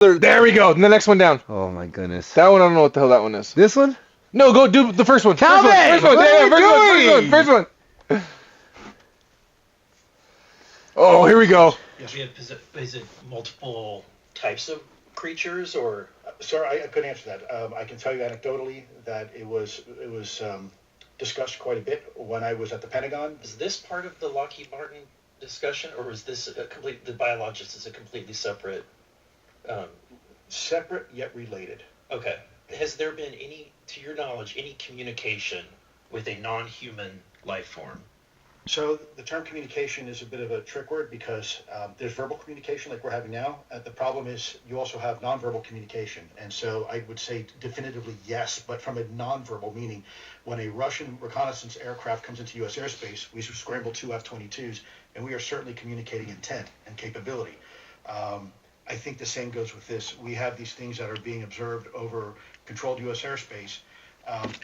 There we go. The next one down. Oh my goodness. That one, I don't know what the hell that one is. This one? No, go do the first one. Calvin! First one. First one. Oh, here we go. Yes. Is it multiple types of creatures, or? Sir, I couldn't answer that. I can tell you anecdotally that it was discussed quite a bit when I was at the Pentagon. Is this part of the Lockheed Martin discussion, or is this the biologist is a completely separate? Separate yet related. Okay. Has there been any, to your knowledge, any communication with a non-human life form? So the term communication is a bit of a trick word because there's verbal communication like we're having now. The problem is you also have nonverbal communication. And so I would say definitively yes, but from a nonverbal meaning, when a Russian reconnaissance aircraft comes into U.S. airspace, we scramble 2 F-22s, and we are certainly communicating intent and capability. I think the same goes with this. We have these things that are being observed over controlled U.S. airspace,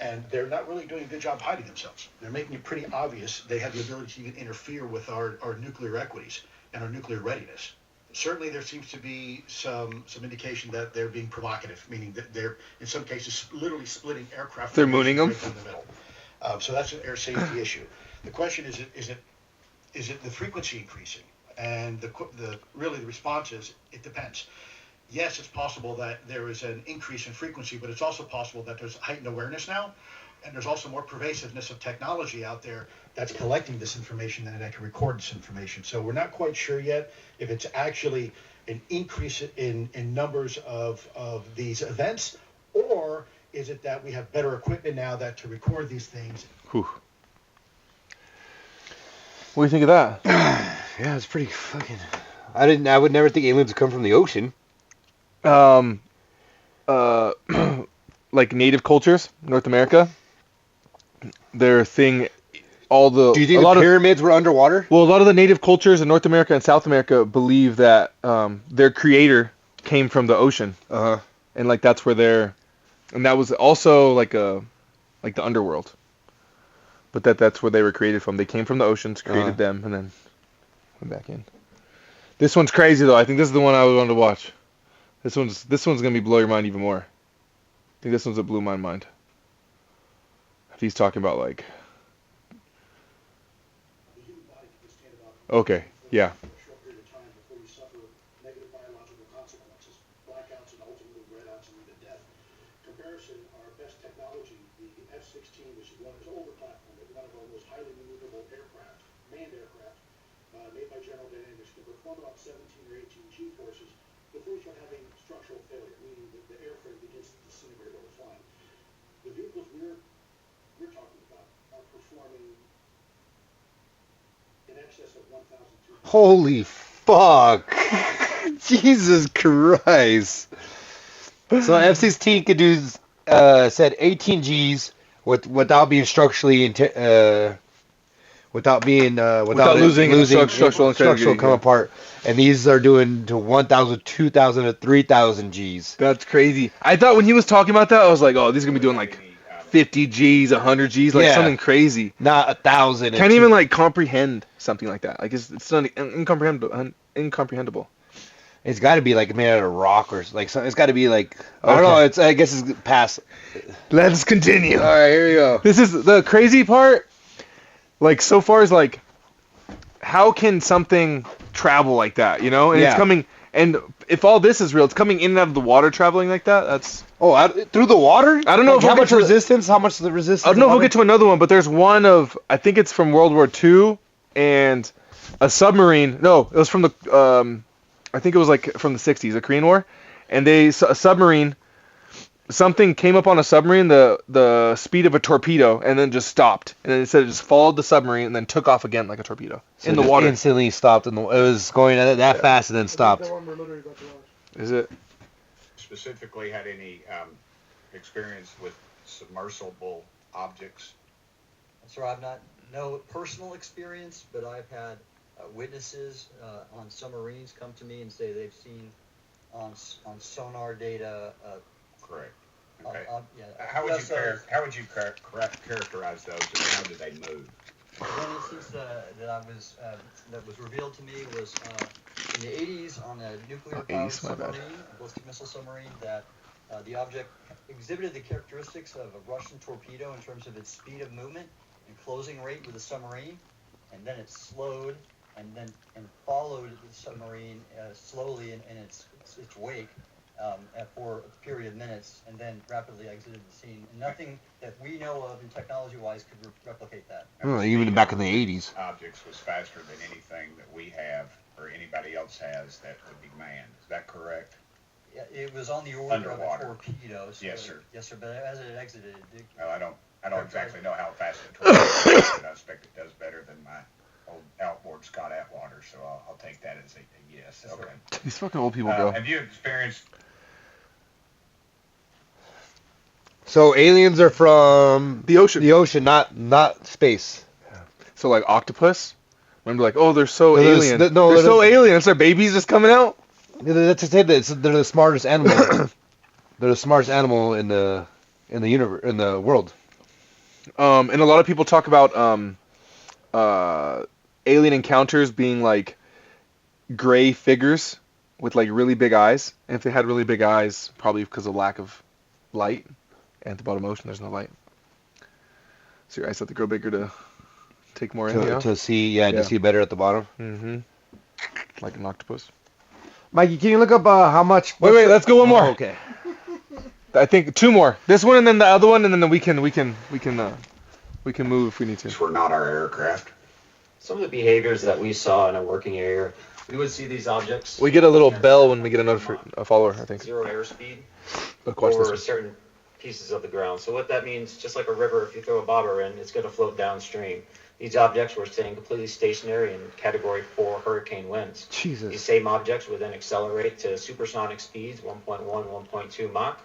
and they're not really doing a good job hiding themselves. They're making it pretty obvious they have the ability to even interfere with our nuclear equities and our nuclear readiness. Certainly there seems to be some indication that they're being provocative, meaning that they're, in some cases, literally splitting aircraft. They're mooning them? Right down the middle. So that's an air safety issue. The question is it the frequency increasing? And the response is, it depends. Yes, it's possible that there is an increase in frequency, but it's also possible that there's heightened awareness now, and there's also more pervasiveness of technology out there that's collecting this information and that can record this information. So we're not quite sure yet if it's actually an increase in numbers of these events, or is it that we have better equipment now that to record these things. Whew. What do you think of that? Yeah, it's pretty fucking... I would never think aliens would come from the ocean. Like native cultures, North America, their thing, do you think the pyramids were underwater? Well, a lot of the native cultures in North America and South America believe that their creator came from the ocean. Uh-huh. And like that's where and that was also like the underworld. But that's where they were created from. They came from the oceans, created them, and then went back in. This one's crazy though. I think this is the one I wanted to watch. This one's gonna blow your mind even more. I think this one's that blew my mind. He's talking about like. Okay. Yeah. Comparison, our best technology, the F-16, which is one of the older platform, one of our most highly maneuverable aircraft, manned aircraft, made by General Dynamics, can perform about 17 or 18 G-forces before you start having structural failure, meaning that the airframe begins to disintegrate while we're flying. The vehicles we're talking about are performing in excess of 1,200. Holy fuck! Jesus Christ! So F-16 could do, said 18 Gs without being structurally, without losing structural come apart. And these are doing to 1,000, 2,000, to 3,000 Gs. That's crazy. I thought when he was talking about that, I was like, oh, these are going to be doing like 50 Gs, 100 Gs, like something crazy. Not 1,000. Can't even like comprehend something like that. Like it's not incomprehensible. It's got to be like made out of rock or like something. It's got to be like, I don't know. I guess it's past. Let's continue. All right, here we go. This is the crazy part. Like so far is like, how can something travel like that? You know, and it's coming. And if all this is real, it's coming in and out of the water, traveling like that. That's through the water. I don't know how much resistance. How much the resistance? I don't know if we'll get to another one, but there's one of I think it's from World War II and a submarine. No, it was from the. I think it was like from the 60s, the Korean War, and a submarine, something came up on a submarine, the speed of a torpedo, and then just stopped. And then it said it just followed the submarine and then took off again like a torpedo in the water. Instantly stopped, and it was going that fast and then stopped. Is it? Specifically, had any experience with submersible objects? Sir, I've no personal experience, but I've had witnesses on submarines come to me and say they've seen on sonar data. Correct. Okay. How would you characterize those, and how do they move? One instance that was revealed to me was the 80s on a nuclear-powered submarine, a ballistic missile submarine, that the object exhibited the characteristics of a Russian torpedo in terms of its speed of movement and closing rate with the submarine, and then it slowed and followed the submarine slowly in its wake for a period of minutes, and then rapidly exited the scene. And nothing that we know of in technology-wise could replicate that. Even back in the 80s. Objects was faster than anything that we have or anybody else has that would be manned. Is that correct? Yeah, it was on the order of a torpedo. So yes, sir. Yes, sir. But as it exited, well, I don't exactly know how fast the torpedo is, but I expect it does better than my old outboard Scott Atwater, so I'll take that as a yes. Okay. These fucking old people go. Have you experienced? So aliens are from the ocean, not space. Yeah. So like octopus. Remember, like, oh, they're so alien. They're so alien. It's their babies just coming out. That's to say that they're the smartest animal. They're the smartest animal in the universe, in the world. And a lot of people talk about alien encounters being like gray figures with like really big eyes. And if they had really big eyes, probably because of lack of light. And at the bottom ocean, there's no light. So your eyes have to grow bigger to take more in. To see, to see better at the bottom. Mm-hmm. Like an octopus. Mikey, can you look up how much? Wait, let's go one more. Oh, okay. I think two more. This one and then the other one, and then we can move if we need to. These were not our aircraft. Some of the behaviors that we saw in a working area, we would see these objects. We get a little bell when we get a follower, I think. Zero airspeed over certain pieces of the ground. So what that means, just like a river, if you throw a bobber in, it's going to float downstream. These objects were staying completely stationary in Category 4 hurricane winds. Jesus. These same objects would then accelerate to supersonic speeds, 1.1, 1.2 Mach,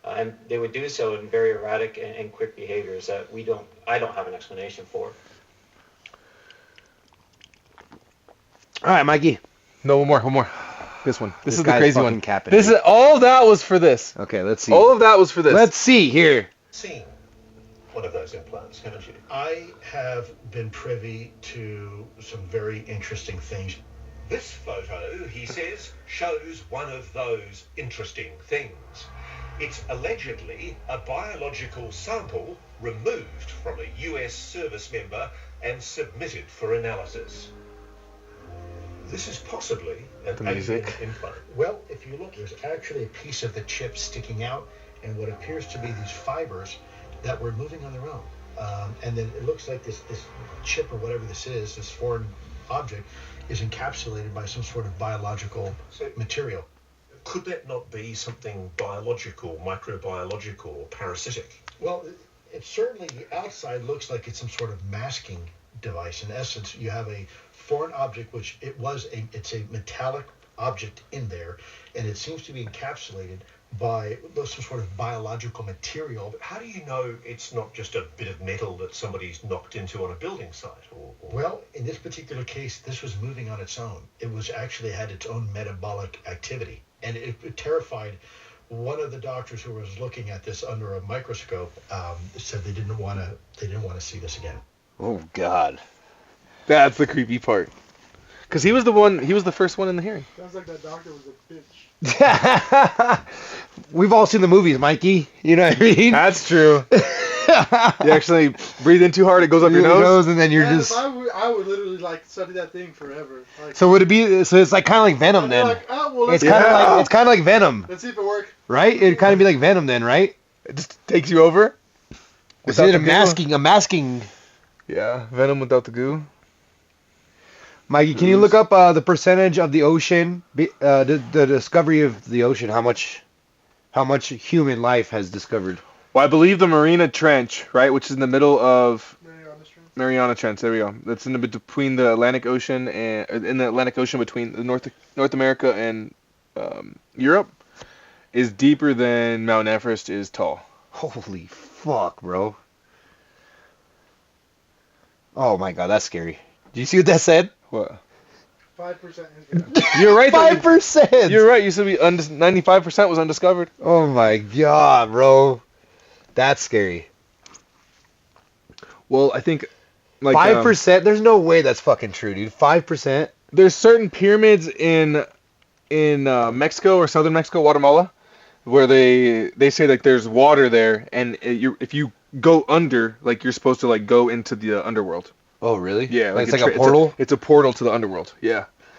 and they would do so in very erratic and quick behaviors that I don't have an explanation for. All right, Mikey. No, one more. This one. This is the crazy one. Capping this is all of that was for this. Okay, let's see. All of that was for this. Let's see here. Seen one of those implants, haven't you? I have been privy to some very interesting things. This photo, he says, shows one of those interesting things. It's allegedly a biological sample removed from a US service member and submitted for analysis. This is possibly an alien implant. Well, if you look, there's actually a piece of the chip sticking out and what appears to be these fibers that were moving on their own. And then it looks like this chip or whatever this is, this foreign object, is encapsulated by some sort of biological material. Could that not be something biological, microbiological, or parasitic? Well, it certainly, the outside looks like it's some sort of masking device. In essence, you have a foreign object, which it's a metallic object in there, and it seems to be encapsulated by some sort of biological material. But how do you know it's not just a bit of metal that somebody's knocked into on a building site? Well, in this particular case, this was moving on its own. It was actually had its own metabolic activity, and it terrified one of the doctors who was looking at this under a microscope. Said they didn't want to see this again. Oh God, that's the creepy part. Because he was the first one in the hearing. Sounds like that doctor was a bitch. We've all seen the movies, Mikey. You know what I mean? That's true. You actually breathe in too hard, it goes up your nose, and then you're just. I would literally like study that thing forever. Like, so would it be? So it's like kind of like Venom then. Like, well, it's kind of like Venom. Let's see if it works. Right? It'd kind of be like Venom then, right? It just takes you over. Is it a masking? Yeah, Venom without the goo. Mikey, can you look up the percentage of the ocean, the discovery of the ocean? How much human life has discovered? Well, I believe the Mariana Trench, right, which is in the middle of Mariana Trench. There we go. That's between the Atlantic Ocean and in the Atlantic Ocean between the North America and Europe, is deeper than Mount Everest is tall. Holy fuck, bro! Oh my God, that's scary. Did you see what that said? What? 5%. You're right. 5%. You're right. You said 95% was undiscovered. Oh my God, bro, that's scary. Well, I think like 5%. There's no way that's fucking true, dude. 5%. There's certain pyramids in Mexico or southern Mexico, Guatemala, where they say like there's water there, and if you go under, like you're supposed to like go into the underworld. Oh, really? Yeah, Like it's like a portal? It's a portal to the underworld. Yeah.